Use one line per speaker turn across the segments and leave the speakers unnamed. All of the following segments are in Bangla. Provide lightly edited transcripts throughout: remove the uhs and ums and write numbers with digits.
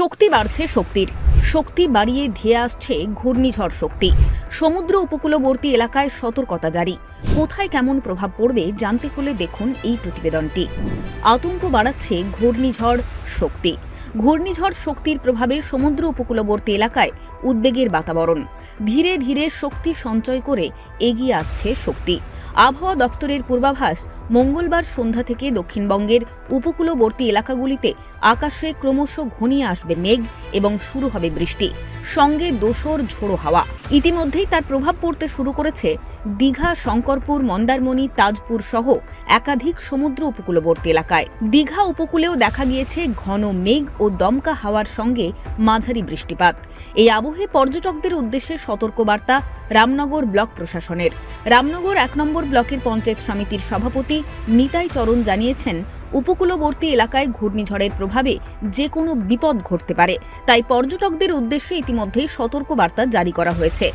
শক্তি বাড়ছে শক্তি বাড়িয়ে ধেয়ে আসছে ঘূর্ণিঝড় শক্তি। সমুদ্র উপকূলবর্তী এলাকায় সতর্কতা জারি। কোথায় কেমন প্রভাব পড়বে জানতে হলে দেখুন এই প্রতিবেদনটি। আতঙ্ক বাড়াচ্ছে ঘূর্ণিঝড় শক্তি। ঘূর্ণিঝড় শক্তির প্রভাবে সমুদ্র উপকূলবর্তী এলাকায় উদ্বেগের বাতাবরণ। ধীরে ধীরে শক্তি সঞ্চয় করে এগিয়ে আসছে শক্তি। আবহাওয়া দপ্তরের পূর্বাভাস, মঙ্গলবার সন্ধ্যা থেকে দক্ষিণবঙ্গের উপকূলবর্তী এলাকাগুলিতে আকাশে ক্রমশ ঘনিয়ে আসবে মেঘ এবং শুরু হবে বৃষ্টি, সঙ্গে দোসর ঝোড়ো হাওয়া। ইতিমধ্যেই তার প্রভাব পড়তে শুরু করেছে দীঘা, শঙ্করপুর, মন্দারমণি, তাজপুর সহ একাধিক সমুদ্র উপকূলবর্তী এলাকায়। দীঘা উপকূলেও দেখা গিয়েছে ঘন মেঘ ও দমকা হাওয়ার সঙ্গে মাঝারি বৃষ্টিপাত। এই আবহে পর্যটকদের উদ্দেশ্যে সতর্কবার্তা রামনগর ব্লক প্রশাসনের। রামনগর ১ নম্বর ব্লকের পঞ্চায়েত সমিতির সভাপতি নিতাই চরণ জানিয়েছেন, উপকূলবর্তী এলাকায় ঘূর্ণিঝড়ের প্রভাবে যে কোনো বিপদ ঘটতে পারে, তাই পর্যটকদের উদ্দেশ্যে ইতিমধ্যেই সতর্কবার্তা জারি করা হয়েছে।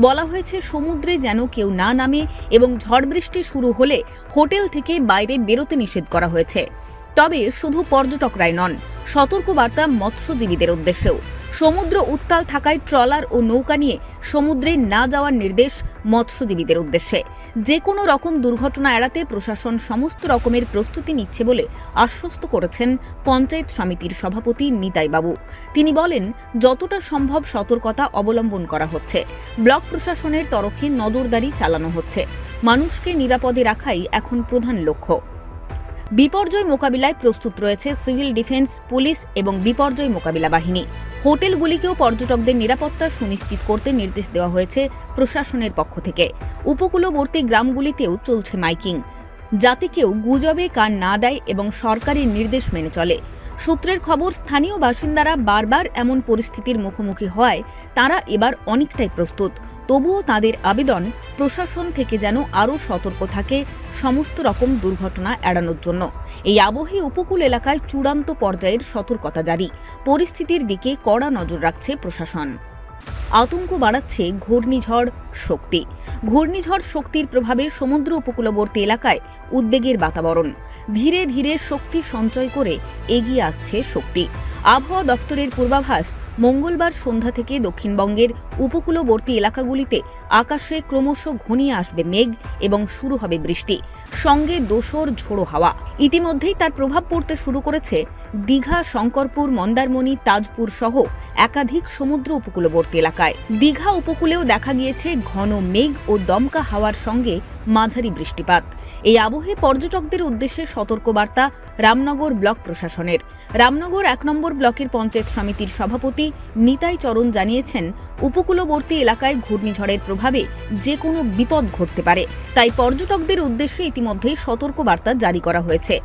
বলা হয়েছে, সমুদ্রে যেন কেউ না নামে এবং ঝড় বৃষ্টি শুরু হলে হোটেল থেকে বাইরে বেরোতে নিষেধ করা হয়েছে। তবে শুধু পর্যটকরাই নন, সতর্কবার্তা মৎস্যজীবীদের উদ্দেশ্যেও। সমুদ্র উত্তাল থাকায় ট্রলার ও নৌকা নিয়ে সমুদ্রে না যাওয়ার নির্দেশ মৎস্যজীবীদের উদ্দেশ্যে। যে কোনো রকম দুর্ঘটনা এড়াতে প্রশাসন সমস্ত রকমের প্রস্তুতি নিচ্ছে বলে আশ্বস্ত করেছেন পঞ্চায়েত সমিতির সভাপতি নিতাই বাবু। তিনি বলেন, যতটা সম্ভব সতর্কতা অবলম্বন করা হচ্ছে। ব্লক প্রশাসনের তরফে নজরদারি চালানো হচ্ছে। মানুষকে নিরাপদে রাখাই এখন প্রধান লক্ষ্য। বিপর্যয় মোকাবিলায় প্রস্তুত রয়েছে সিভিল ডিফেন্স, পুলিশ এবং বিপর্যয় মোকাবিলা বাহিনী। হোটেলগুলিকেও পর্যটকদের নিরাপত্তা সুনিশ্চিত করতে নির্দেশ দেওয়া হয়েছে প্রশাসনের পক্ষ থেকে। উপকূলবর্তী গ্রামগুলিতেও চলছে মাইকিং, যাতে কেউ গুজবে কান না দেয় এবং সরকারি নির্দেশ মেনে চলে। সূত্রের খবর, স্থানীয় বাসিন্দারা বারবার এমন পরিস্থিতির মুখোমুখি হওয়ায় তারা এবার অনেকটাই প্রস্তুত। তবুও তাদের আবেদন, প্রশাসন থেকে যেন আরও সতর্ক থাকে সমস্ত রকম দুর্ঘটনা এড়ানোর জন্য। এই আবহে উপকূল এলাকায় চূড়ান্ত পর্যায়ের সতর্কতা জারি। পরিস্থিতির দিকে কড়া নজর রাখছে প্রশাসন। আতঙ্ক বাড়াচ্ছে ঘূর্ণিঝড় শক্তি। ঘূর্ণিঝড় শক্তির প্রভাবে সমুদ্র উপকূলবর্তী এলাকায় উদ্বেগের বাতাবরণ। ধীরে ধীরে শক্তি সঞ্চয় করে এগিয়ে আসছে শক্তি। আবহাওয়া দপ্তরের পূর্বাভাস, মঙ্গলবার সন্ধ্যা থেকে দক্ষিণবঙ্গের উপকূলবর্তী এলাকাগুলিতে আকাশে ক্রমশ ঘনিয়ে আসবে মেঘ এবং শুরু হবে বৃষ্টি, সঙ্গে দোসর ঝোড়ো হাওয়া। ইতিমধ্যেই তার প্রভাব পড়তে শুরু করেছে দীঘা, শঙ্করপুর, মন্দারমণি, তাজপুর সহ একাধিক সমুদ্র উপকূলবর্তী এলাকায়। দীঘা উপকূলেও দেখা গিয়েছে ঘন মেঘ ও দমকা হাওয়ার সঙ্গে মাঝারি বৃষ্টিপাত। এই আবহে পর্যটকদের উদ্দেশ্যে সতর্কবার্তা রামনগর ব্লক প্রশাসনের। রামনগর ১ নম্বর ব্লকের পঞ্চায়েত সমিতির সভাপতি নিতাই চরণ জানিয়েছেন, উপকূলবর্তী এলাকায় ঘূর্ণিঝড়ের প্রভাবে যে কোনো বিপদ ঘটতে পারে, তাই পর্যটকদের উদ্দেশ্যে ইতিমধ্যেই সতর্কবার্তা জারি করা হয়েছে।